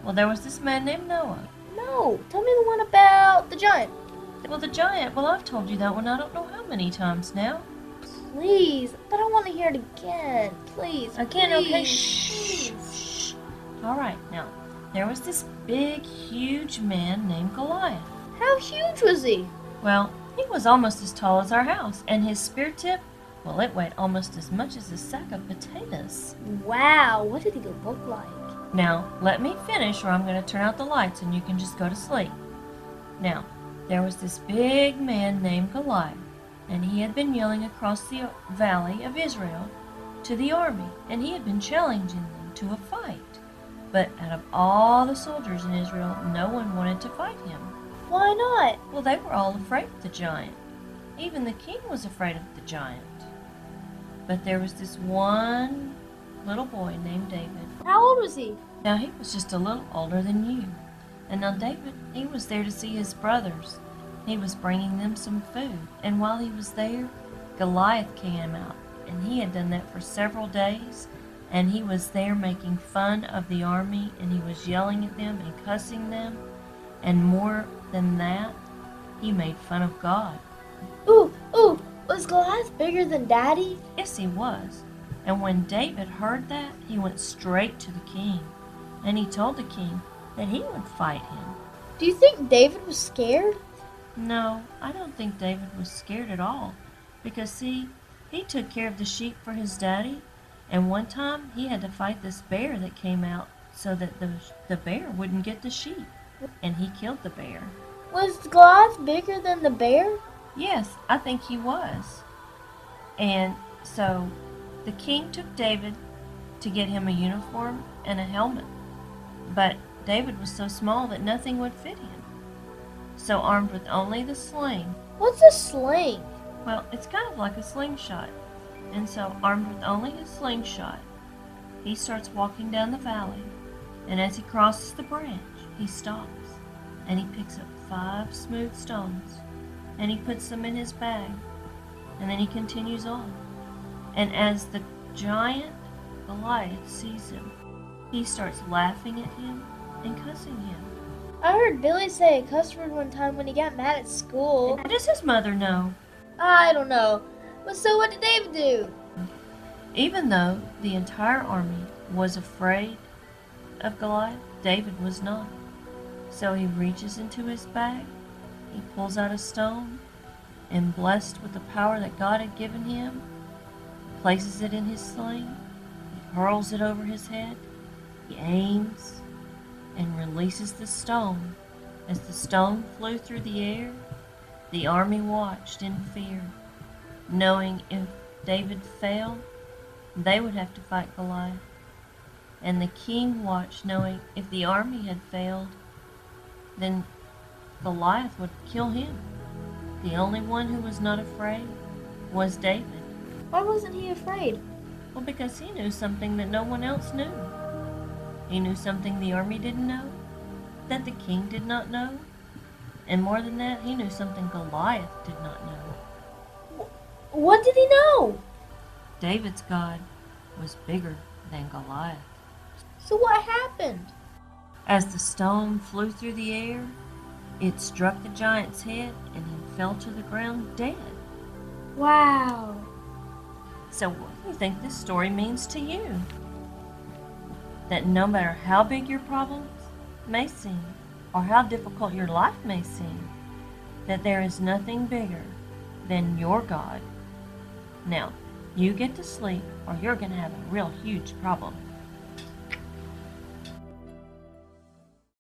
Well, there was this man named Noah. No, tell me the one about the giant. Well, the giant, well, I've told you that one I don't know how many times now. Please, but I want to hear it again. Please, Again, please, okay, shh, shh. All right, now, there was this big, huge man named Goliath. How huge was he? Well, he was almost as tall as our house, and his spear tip, well, it weighed almost as much as a sack of potatoes. Wow, what did he look like? Now, let me finish or I'm going to turn out the lights and you can just go to sleep. Now, there was this big man named Goliath, and he had been yelling across the valley of Israel to the army, and he had been challenging them to a fight. But out of all the soldiers in Israel, no one wanted to fight him. Why not? Well, they were all afraid of the giant. Even the king was afraid of the giant. But there was this one little boy named David. How old was he? Now, he was just a little older than you. And now David, he was there to see his brothers. He was bringing them some food. And while he was there, Goliath came out. And he had done that for several days. And he was there making fun of the army. And he was yelling at them and cussing them. And more than that, he made fun of God. Ooh, was Goliath bigger than Daddy? Yes, he was. And when David heard that, he went straight to the king. And he told the king that he would fight him. Do you think David was scared? No, I don't think David was scared at all. Because, see, he took care of the sheep for his daddy. And one time, he had to fight this bear that came out so that the bear wouldn't get the sheep. And he killed the bear. Was Goliath bigger than the bear? Yes, I think he was. And so the king took David to get him a uniform and a helmet. But David was so small that nothing would fit him. So armed with only the sling. What's a sling? Well, it's kind of like a slingshot. And so armed with only his slingshot, he starts walking down the valley. And as he crosses the branch, he stops. And he picks up 5 smooth stones. And he puts them in his bag. And then he continues on. And as the giant Goliath sees him, he starts laughing at him and cussing him. I heard Billy say a cuss word one time when he got mad at school. How does his mother know? I don't know. But so what did David do? Even though the entire army was afraid of Goliath, David was not. So he reaches into his bag, he pulls out a stone, and blessed with the power that God had given him, places it in his sling, he hurls it over his head, he aims, and releases the stone. As the stone flew through the air, the army watched in fear, knowing if David failed, they would have to fight Goliath. And the king watched, knowing if the army had failed, then Goliath would kill him. The only one who was not afraid was David. Why wasn't he afraid? Well, because he knew something that no one else knew. He knew something the army didn't know, that the king did not know, and more than that, he knew something Goliath did not know. What did he know? David's God was bigger than Goliath. So what happened? As the stone flew through the air, it struck the giant's head and he fell to the ground dead. Wow. So what do you think this story means to you? That no matter how big your problems may seem, or how difficult your life may seem, that there is nothing bigger than your God. Now, you get to sleep or you're going to have a real huge problem.